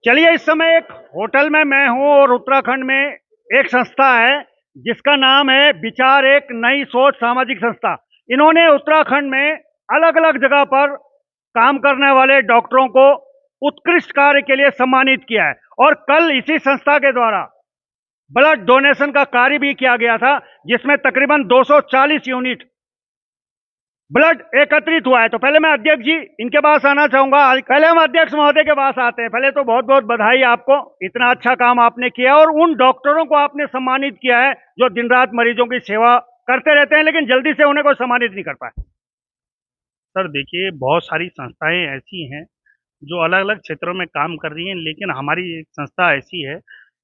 चलिए, इस समय एक होटल में मैं हूं और उत्तराखंड में एक संस्था है जिसका नाम है विचार एक नई सोच सामाजिक संस्था। इन्होंने उत्तराखंड में अलग अलग जगह पर काम करने वाले डॉक्टरों को उत्कृष्ट कार्य के लिए सम्मानित किया है और कल इसी संस्था के द्वारा ब्लड डोनेशन का कार्य भी किया गया था, जिसमें तकरीबन 240 यूनिट ब्लड एकत्रित हुआ है। तो पहले मैं अध्यक्ष जी इनके पास आना चाहूंगा। पहले हम अध्यक्ष महोदय के पास आते हैं। पहले तो बहुत बहुत बधाई आपको, इतना अच्छा काम आपने किया और उन डॉक्टरों को आपने सम्मानित किया है जो दिन रात मरीजों की सेवा करते रहते हैं, लेकिन जल्दी से उन्हें कोई सम्मानित नहीं कर पाए। सर देखिए, बहुत सारी संस्थाएं ऐसी हैं जो अलग अलग क्षेत्रों में काम कर रही हैं, लेकिन हमारी एक संस्था ऐसी है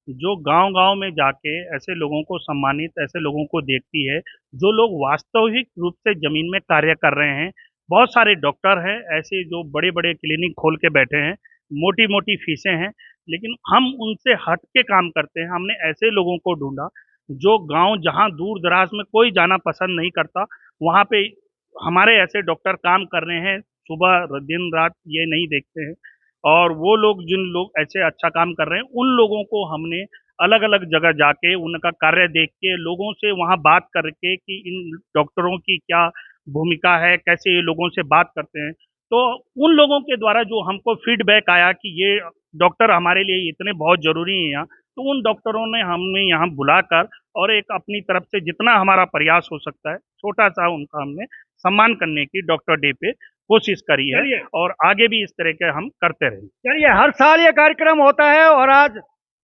जो गांव-गांव में जाके ऐसे लोगों को सम्मानित, ऐसे लोगों को देखती है जो लोग वास्तविक रूप से ज़मीन में कार्य कर रहे हैं। बहुत सारे डॉक्टर हैं ऐसे जो बड़े-बड़े क्लिनिक खोल के बैठे हैं, मोटी-मोटी फीसें हैं, लेकिन हम उनसे हट के काम करते हैं। हमने ऐसे लोगों को ढूँढा जो गाँव जहाँ दूर-दराज में कोई जाना पसंद नहीं करता, वहाँ पे हमारे ऐसे डॉक्टर काम कर रहे हैं, सुबह दिन रात ये नहीं देखते हैं। और वो लोग जिन लोग ऐसे अच्छा काम कर रहे हैं, उन लोगों को हमने अलग-अलग जगह जाके उनका कार्य देख के लोगों से वहाँ बात करके कि इन डॉक्टरों की क्या भूमिका है, कैसे ये लोगों से बात करते हैं। तो उन लोगों के द्वारा जो हमको फीडबैक आया कि ये डॉक्टर हमारे लिए इतने बहुत ज़रूरी हैं यहाँ, तो उन डॉक्टरों ने हमें यहाँ बुलाकर और एक अपनी तरफ से जितना हमारा प्रयास हो सकता है, छोटा-सा उनका हमने सम्मान करने की डॉक्टर डे पे कोशिश करी है और आगे भी इस तरह के हम करते रहेंगे। चलिए, हर साल ये कार्यक्रम होता है और आज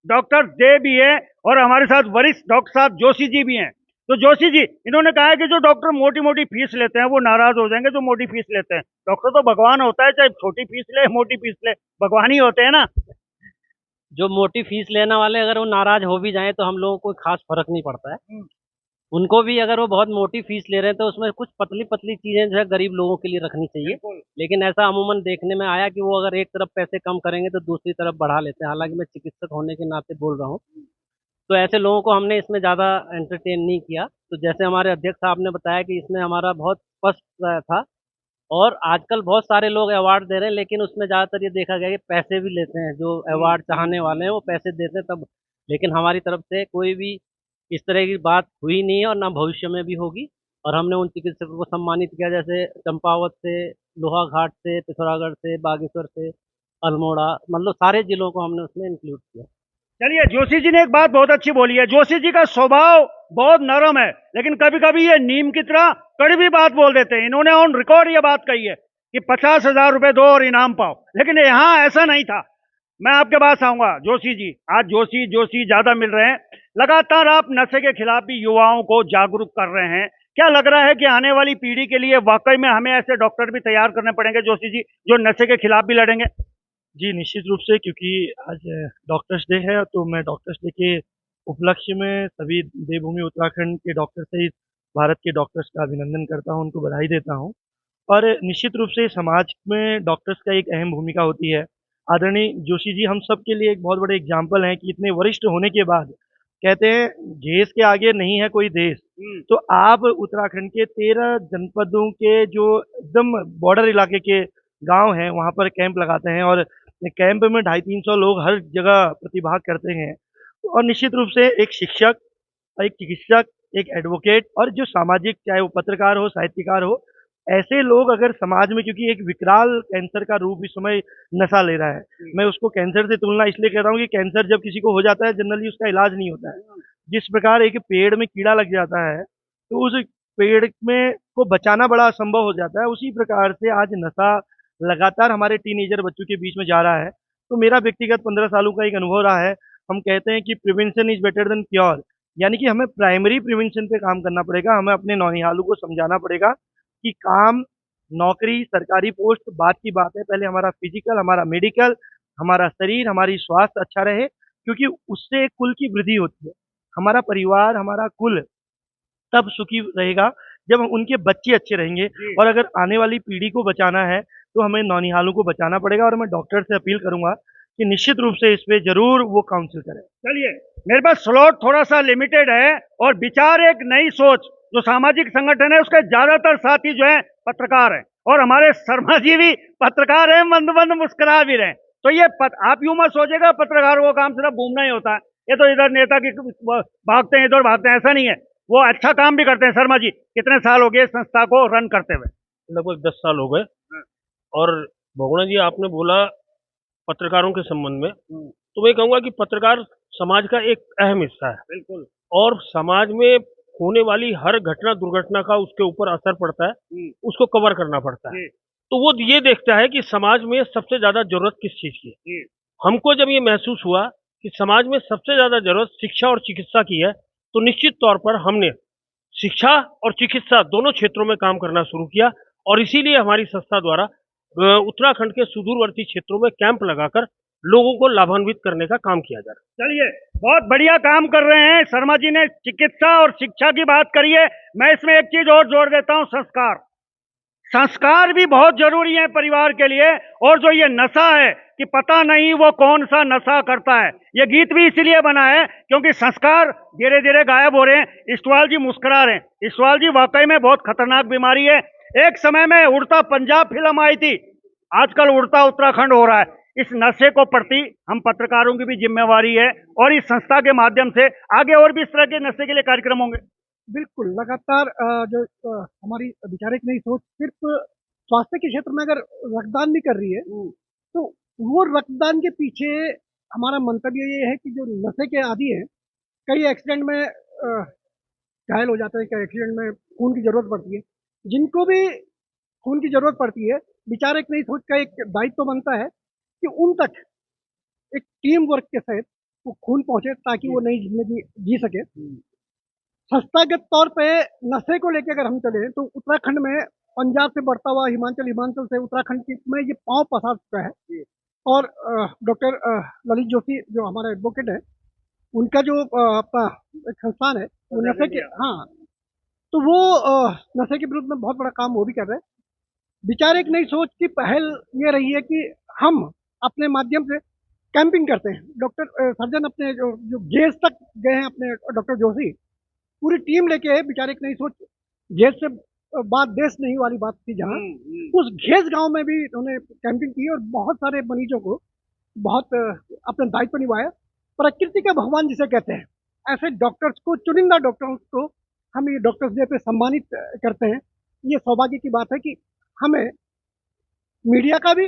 डॉक्टर डे भी है और हमारे साथ वरिष्ठ डॉक्टर साहब जोशी जी भी हैं। तो जोशी जी, इन्होंने कहा है कि जो डॉक्टर मोटी मोटी फीस लेते हैं वो नाराज हो जाएंगे जो मोटी फीस लेते हैं। डॉक्टर तो भगवान होता है, चाहे छोटी फीस ले मोटी फीस ले, भगवान ही होते हैं ना। जो मोटी फीस लेने वाले अगर वो नाराज हो भी जाएं तो हम लोगों को कोई खास फर्क नहीं पड़ता है। उनको भी अगर वो बहुत मोटी फीस ले रहे हैं तो उसमें कुछ पतली पतली चीजें जो है गरीब लोगों के लिए रखनी चाहिए। लेकिन ऐसा अमूमन देखने में आया कि वो अगर एक तरफ पैसे कम करेंगे तो दूसरी तरफ बढ़ा लेते हैं। हालांकि मैं चिकित्सक होने के नाते बोल रहा हूँ, तो ऐसे लोगों को हमने इसमें ज़्यादा एंटरटेन नहीं किया। तो जैसे हमारे अध्यक्ष साहब ने बताया कि इसमें हमारा बहुत स्पष्ट था और आजकल बहुत सारे लोग अवार्ड दे रहे हैं, लेकिन उसमें ज़्यादातर ये देखा गया कि पैसे भी लेते हैं। जो अवार्ड चाहने वाले हैं वो पैसे देते हैं तब, लेकिन हमारी तरफ से कोई भी इस तरह की बात हुई नहीं है और ना भविष्य में भी होगी। और हमने उन चिकित्सकों को सम्मानित किया जैसे चंपावत से, लोहाघाट से, पिथौरागढ़ से, बागेश्वर से, अल्मोड़ा, मतलब सारे जिलों को हमने उसमें इंक्लूड किया। चलिए, जोशी जी ने एक बात बहुत अच्छी बोली है। जोशी जी का स्वभाव बहुत नरम है, लेकिन कभी कभी ये नीम की तरह कड़वी बात बोल देते हैं। इन्होंने ऑन रिकॉर्ड ये बात कही है कि 50,000 रुपए दो और इनाम पाओ, लेकिन यहाँ ऐसा नहीं था। मैं आपके पास आऊंगा जोशी जी। आज जोशी जोशी ज्यादा मिल रहे हैं। लगातार आप नशे के खिलाफ भी युवाओं को जागरूक कर रहे हैं। क्या लग रहा है कि आने वाली पीढ़ी के लिए वाकई में हमें ऐसे डॉक्टर भी तैयार करने पड़ेंगे जोशी जी, जो नशे के खिलाफ भी लड़ेंगे? जी, निश्चित रूप से, क्योंकि आज डॉक्टर्स डे है, तो मैं डॉक्टर्स डे के उपलक्ष्य में सभी देवभूमि उत्तराखंड के डॉक्टर सहित भारत के डॉक्टर्स का अभिनंदन करता हूँ, उनको बधाई देता हूँ। और निश्चित रूप से समाज में डॉक्टर्स का एक अहम भूमिका होती है। आदरणीय जोशी जी हम सब के लिए एक बहुत बड़े एग्जाम्पल हैं कि इतने वरिष्ठ होने के बाद कहते हैं देश के आगे नहीं है कोई देश। तो आप उत्तराखंड के 13 जनपदों के जो एकदम बॉर्डर इलाके के गांव हैं वहाँ पर कैंप लगाते हैं और कैंप में 250-300 लोग हर जगह प्रतिभाग करते हैं। और निश्चित रूप से एक शिक्षक, एक चिकित्सक, एक एडवोकेट और जो सामाजिक, चाहे वो पत्रकार हो, साहित्यकार हो, ऐसे लोग अगर समाज में, क्योंकि एक विकराल कैंसर का रूप इस समय नशा ले रहा है। मैं उसको कैंसर से तुलना इसलिए कर रहा हूँ कि कैंसर जब किसी को हो जाता है जनरली उसका इलाज नहीं होता है। जिस प्रकार एक पेड़ में कीड़ा लग जाता है तो उस पेड़ में को बचाना बड़ा असंभव हो जाता है, उसी प्रकार से आज नशा लगातार हमारे टीनेजर बच्चों के बीच में जा रहा है। तो मेरा व्यक्तिगत 15 सालों का एक अनुभव रहा है। हम कहते हैं कि prevention is better than cure, यानी कि हमें प्राइमरी प्रिवेंशन पे काम करना पड़ेगा। हमें अपने नौनिहालों को समझाना पड़ेगा कि काम, नौकरी, सरकारी पोस्ट बात की बात है, पहले हमारा फिजिकल, हमारा मेडिकल, हमारा शरीर, हमारी स्वास्थ्य अच्छा रहे, क्योंकि उससे एक कुल की वृद्धि होती है। हमारा परिवार, हमारा कुल तब सुखी रहेगा जब उनके बच्चे अच्छे रहेंगे। और अगर आने वाली पीढ़ी को बचाना है तो हमें नौनिहालों को बचाना पड़ेगा। और मैं डॉक्टर से अपील करूंगा कि निश्चित रूप से इस पे जरूर वो काउंसिल करें। चलिए, मेरे पास स्लॉट थोड़ा सा लिमिटेड है और विचार एक नई सोच जो सामाजिक संगठन है उसके ज्यादातर साथी जो है पत्रकार हैं और हमारे शर्मा जी भी पत्रकार हैं, मंद मंद मुस्कुरा भी रहे हैं। तो ये आप यूं मत सोचेगा पत्रकारों का काम सिर्फ घूमना ही होता है, ये तो इधर नेता की भागते हैं इधर भागते हैं, ऐसा नहीं है। वो अच्छा काम भी करते हैं। शर्मा जी, कितने साल हो गए संस्था को रन करते हुए? लगभग 10 साल हो गए। और भगोड़ा जी, आपने बोला पत्रकारों के संबंध में, तो मैं कहूँगा कि पत्रकार समाज का एक अहम हिस्सा है। बिल्कुल। और समाज में होने वाली हर घटना दुर्घटना का उसके ऊपर असर पड़ता है, उसको कवर करना पड़ता है। तो वो ये देखता है कि समाज में सबसे ज्यादा जरूरत किस चीज की है। हमको जब ये महसूस हुआ कि समाज में सबसे ज्यादा जरूरत शिक्षा और चिकित्सा की है, तो निश्चित तौर पर हमने शिक्षा और चिकित्सा दोनों क्षेत्रों में काम करना शुरू किया। और इसीलिए हमारी संस्था द्वारा उत्तराखंड के सुदूरवर्ती क्षेत्रों में कैंप लगाकर लोगों को लाभान्वित करने का काम किया जा रहा है। चलिए, बहुत बढ़िया काम कर रहे हैं। शर्मा जी ने चिकित्सा और शिक्षा की बात करी है, मैं इसमें एक चीज और जोड़ देता हूं, संस्कार। संस्कार भी बहुत जरूरी है परिवार के लिए। और जो ये नशा है कि पता नहीं वो कौन सा नशा करता है, ये गीत भी इसीलिए बना है क्योंकि संस्कार धीरे धीरे गायब हो रहे हैं। इस्टवाल जी मुस्कुरा रहे हैं। इस्टवाल जी, वाकई में बहुत खतरनाक बीमारी है। एक समय में उड़ता पंजाब फिल्म आई थी, आजकल उड़ता उत्तराखंड हो रहा है। इस नशे को प्रति हम पत्रकारों की भी जिम्मेवारी है और इस संस्था के माध्यम से आगे और भी इस तरह के नशे के लिए कार्यक्रम होंगे। बिल्कुल, लगातार जो हमारी विचारिक नई सोच सिर्फ स्वास्थ्य के क्षेत्र में अगर रक्तदान भी कर रही है, तो वो रक्तदान के पीछे हमारा मंतव्य ये है कि जो नशे के आदी हैं, कई एक्सीडेंट में घायल हो जाते हैं, कई एक्सीडेंट में खून की जरूरत पड़ती है। जिनको भी खून की जरूरत पड़ती है, विचारिक नई सोच का एक दायित्व तो बनता है कि उन तक एक टीम वर्क के साथ वो खून पहुंचे ताकि वो नई जिंदगी जी सके। संस्थागत तौर पे नशे को लेकर अगर हम चले तो उत्तराखंड में पंजाब से बढ़ता हुआ हिमाचल, हिमाचल से उत्तराखंड में ये पांव पसार चुका है। और डॉक्टर ललित जोशी जो हमारे एडवोकेट है, उनका जो अपना एक संस्थान है वो नशे के, हाँ, तो वो नशे के विरुद्ध में बहुत बड़ा काम वो भी कर रहे हैं। विचार एक नई सोच की पहल ये रही है कि हम अपने माध्यम से कैंपिंग करते हैं। डॉक्टर सर्जन अपने जो गेज तक गए हैं, अपने डॉक्टर जोशी पूरी टीम लेके विचार एक नई सोच, गेज से बात देश नहीं वाली बात थी, जहाँ उस घेस गांव में भी उन्होंने कैंपिंग की और बहुत सारे मरीजों को बहुत अपना दायित्व निभाया। प्रकृति के भगवान जिसे कहते हैं, ऐसे डॉक्टर्स को, चुनिंदा डॉक्टर्स को हम ये डॉक्टर्स डे पे सम्मानित करते हैं। ये सौभाग्य की बात है कि हमें मीडिया का भी,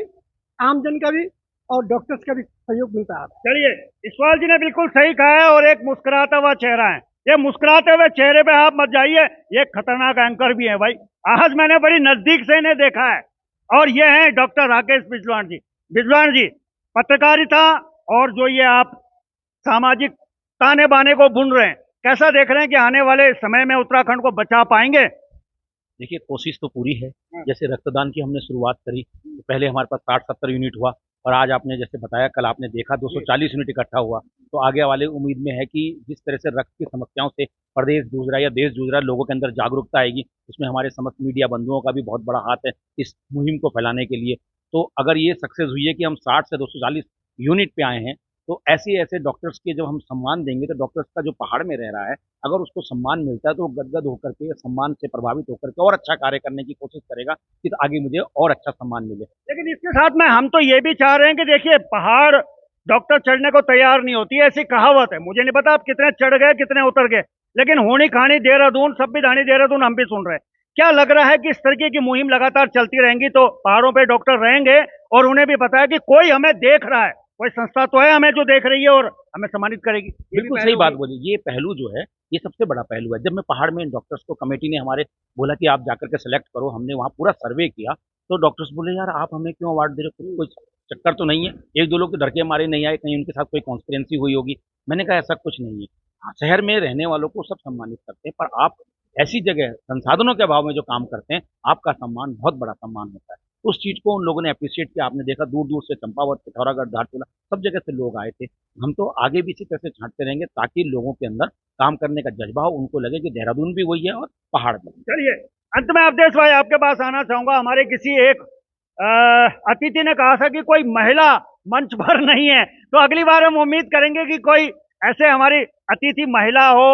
आमजन का भी और डॉक्टर्स का भी सहयोग मिलता है। चलिए, इस्टवाल जी ने बिल्कुल सही कहा है और एक मुस्कुराता हुआ चेहरा है। ये मुस्कुराते हुए चेहरे पे आप मत जाइए, ये खतरनाक एंकर भी है भाई। आज मैंने बड़ी नजदीक से इन्हें देखा है। और ये हैं डॉक्टर राकेश बिजलान जी। बिजलान जी, पत्रकारिता और जो ये आप सामाजिक ताने बाने को बुन रहे हैं, कैसा देख रहे हैं कि आने वाले समय में उत्तराखंड को बचा पाएंगे? देखिए, कोशिश तो पूरी है। जैसे रक्तदान की हमने शुरुआत करी तो पहले हमारे पास 60-70 यूनिट हुआ और आज आपने जैसे बताया, कल आपने देखा 240 यूनिट इकट्ठा हुआ। तो आगे वाले उम्मीद में है कि जिस तरह से रक्त की समस्याओं से प्रदेश जूझ रहा है या देश जूझ रहा है, लोगों के अंदर जागरूकता आएगी, उसमें हमारे समस्त मीडिया बंधुओं का भी बहुत बड़ा हाथ है इस मुहिम को फैलाने के लिए। तो अगर ये सक्सेस हुई है कि हम 60 से 240 यूनिट पे आए हैं, तो ऐसे ऐसे डॉक्टर्स के जब हम सम्मान देंगे, तो डॉक्टर्स का जो पहाड़ में रह रहा है, अगर उसको सम्मान मिलता है तो वो गदगद होकर के, सम्मान से प्रभावित होकर के और अच्छा कार्य करने की कोशिश करेगा कि आगे मुझे और अच्छा सम्मान मिले। लेकिन इसके साथ में हम तो ये भी चाह रहे हैं कि देखिए, पहाड़ डॉक्टर चढ़ने को तैयार नहीं होती है, ऐसी कहावत है। मुझे नहीं पता आप कितने चढ़ गए, कितने उतर गए, लेकिन होनी खानी देहरादून, सब भी धानी देहरादून हम भी सुन रहे हैं। क्या लग रहा है कि इस तरीके की मुहिम लगातार चलती रहेंगी तो पहाड़ों पे डॉक्टर रहेंगे और उन्हें भी पता है कि कोई हमें देख रहा है, कोई संस्था तो है हमें जो देख रही है और हमें सम्मानित करेगी। बिल्कुल सही बात बोली। ये पहलू जो है, ये सबसे बड़ा पहलू है। जब मैं पहाड़ में डॉक्टर्स को, कमेटी ने हमारे बोला कि आप जाकर के सेलेक्ट करो, हमने वहाँ पूरा सर्वे किया, तो डॉक्टर्स बोले यार आप हमें क्यों अवार्ड दे रहे हो, कोई चक्कर तो नहीं है? एक दो लोग तो डर के मारे नहीं आए, कहीं उनके साथ कोई कॉन्स्पिरेंसी हुई होगी। मैंने कहा ऐसा कुछ नहीं है। हाँ, शहर में रहने वालों को सब सम्मानित करते हैं, पर आप ऐसी जगह संसाधनों के अभाव में जो काम करते हैं, आपका सम्मान बहुत बड़ा सम्मान होता है। उस चीज को उन लोगों ने अप्रिशिएट किया। आपने देखा दूर दूर से, चंपावत, पिथौरागढ़, धारचूला, सब जगह से लोग आए थे। हम तो आगे भी इसी तरह से छांटते रहेंगे ताकि लोगों के अंदर काम करने का जज्बा हो, उनको लगे कि देहरादून भी वही है और पहाड़ भी। चलिए, अंत में अवधेश भाई आपके पास आना चाहूंगा। हमारे किसी एक अतिथि ने कहा था कि कोई महिला मंच पर नहीं है, तो अगली बार हम उम्मीद करेंगे कि कोई ऐसे हमारी अतिथि महिला हो,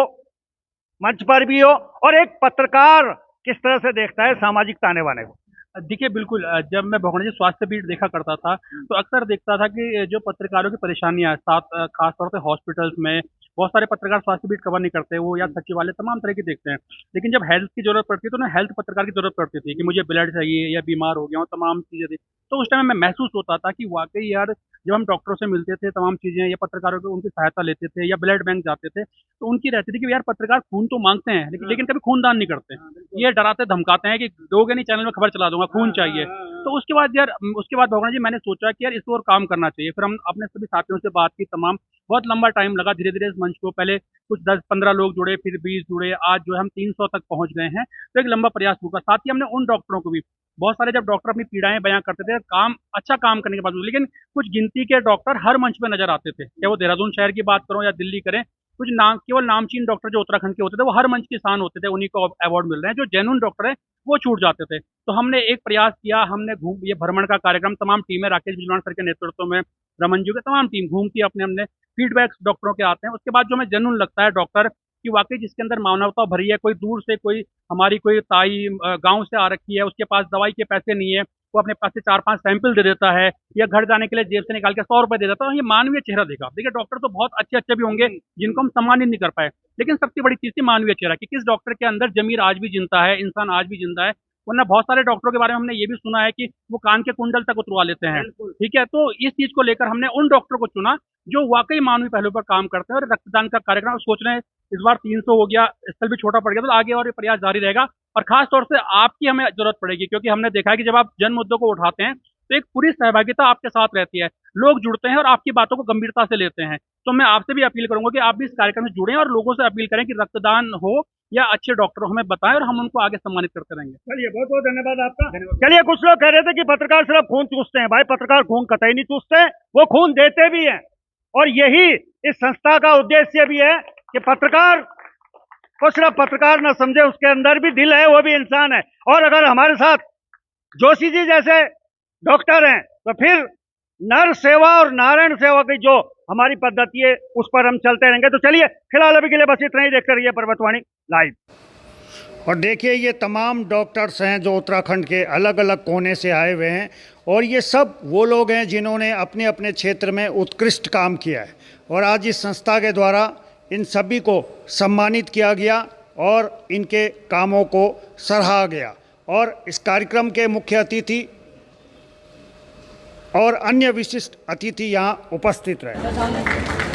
मंच पर भी हो। और एक पत्रकार किस तरह से देखता है सामाजिक ताने बाने को? देखिए बिल्कुल जब मैं भगवान स्वास्थ्य पीठ देखा करता था तो अक्सर देखता था कि जो पत्रकारों की परेशानियां साथ खास तौर से हॉस्पिटल्स में बहुत सारे पत्रकार स्वास्थ्य पीठ कवर नहीं करते, वो या सचिवालय तमाम तरह की देखते हैं। लेकिन जब हेल्थ की जरूरत पड़ती है तो उन्हें हेल्थ पत्रकार की जरूरत पड़ती थी कि मुझे ब्लड चाहिए या बीमार हो गया हूँ, तमाम चीजें थी। तो उस टाइम में महसूस होता था कि वाकई यार जब हम डॉक्टरों से मिलते थे तमाम चीजें या पत्रकारों को उनकी सहायता लेते थे या ब्लड बैंक जाते थे तो उनकी रहती थी कि यार पत्रकार खून तो मांगते हैं लेकिन कभी खून दान नहीं करते, ये डराते धमकाते हैं कि दोगे नहीं चैनल में खबर चला दूंगा, खून चाहिए। तो उसके बाद यार उसके बाद भगवान जी मैंने सोचा कि यार इस और काम करना चाहिए। फिर हम अपने सभी साथियों से बात की, तमाम बहुत लंबा टाइम लगा, धीरे धीरे इस मंच को पहले कुछ 10-15 लोग जुड़े, फिर 20 जुड़े, आज जो है हम 300 तक पहुंच गए हैं। तो एक लंबा प्रयास होगा। साथ ही हमने उन डॉक्टरों को भी, बहुत सारे जब डॉक्टर अपनी पीड़ाएं बयां करते थे काम अच्छा काम करने के बाद, लेकिन कुछ गिनती के डॉक्टर हर मंच पे नजर आते थे, चाहे वो देहरादून शहर की बात करो या दिल्ली करें, कुछ नाम केवल नामचीन डॉक्टर जो उत्तराखंड के होते थे वो हर मंच के स्थान होते थे, उन्हीं को अवार्ड मिल रहे हैं। जो जेन्युइन डॉक्टर है वो छूट जाते थे। तो हमने एक प्रयास किया, हमने ये भ्रमण का कार्यक्रम तमाम टीमें, राकेश बिजलान सर के नेतृत्व में, रमन जी के तमाम टीम घूमती है, अपने हमने फीडबैक्स डॉक्टरों के आते हैं। उसके बाद जो हमें जेन्युइन लगता है डॉक्टर कि वाकई जिसके अंदर मानवता भरी है, कोई दूर से कोई हमारी कोई ताई गांव से आ रखी है, उसके पास दवाई के पैसे नहीं है, वो अपने पास से 4-5 सैंपल दे देता है या घर जाने के लिए जेब से निकाल के 100 रुपए दे देता है, ये मानवीय चेहरा देखा। देखिए डॉक्टर तो बहुत अच्छे अच्छे भी होंगे जिनको हम सम्मानित नहीं कर पाए, लेकिन सबसे बड़ी चीज थी मानवीय चेहरा कि किस डॉक्टर के अंदर जमीर आज भी जिंदा है, इंसान आज भी जिंदा है। वरना बहुत सारे डॉक्टरों के बारे में हमने ये भी सुना है कि वो कान के कुंडल तक उतरवा लेते हैं, ठीक है। तो इस चीज को लेकर हमने उन डॉक्टरों को चुना जो वाकई मानवीय पहलू पर काम करते हैं, और रक्तदान का कार्यक्रम सोच रहे हैं इस बार 300 हो गया, स्थल भी छोटा पड़ गया, तो आगे और ये प्रयास जारी रहेगा। और खास तौर से आपकी हमें जरूरत पड़ेगी, क्योंकि हमने देखा है कि जब आप जन मुद्दों को उठाते हैं तो एक पूरी सहभागिता आपके साथ रहती है, लोग जुड़ते हैं और आपकी बातों को गंभीरता से लेते हैं। तो मैं आपसे भी अपील करूंगा कि आप भी इस कार्यक्रम में जुड़ें और लोगों से अपील करें कि रक्तदान हो या अच्छे डॉक्टर हमें बताएं और हम उनको आगे सम्मानित करते रहेंगे। चलिए बहुत बहुत धन्यवाद आपका। चलिए कुछ लोग कह रहे थे कि पत्रकार सिर्फ खून चूसते हैं। भाई पत्रकार खून कतई नहीं चूसते, वो खून देते भी हैं, और यही इस संस्था का उद्देश्य भी है कि पत्रकार को सिर्फ पत्रकार न समझे, उसके अंदर भी दिल है, वो भी इंसान है। और अगर हमारे साथ जोशी जी जैसे डॉक्टर हैं तो फिर नर सेवा और नारायण सेवा की जो हमारी पद्धति है उस पर हम चलते रहेंगे। तो चलिए फिलहाल अभी के लिए बस इतना ही, देखते रहिए पर्वतवाणी लाइव। और देखिए ये तमाम डॉक्टर्स हैं जो उत्तराखंड के अलग अलग कोने से आए हुए हैं, और ये सब वो लोग हैं जिन्होंने अपने अपने क्षेत्र में उत्कृष्ट काम किया है, और आज इस संस्था के द्वारा इन सभी को सम्मानित किया गया और इनके कामों को सराहा गया। और इस कार्यक्रम के मुख्य अतिथि और अन्य विशिष्ट अतिथि यहाँ उपस्थित रहे।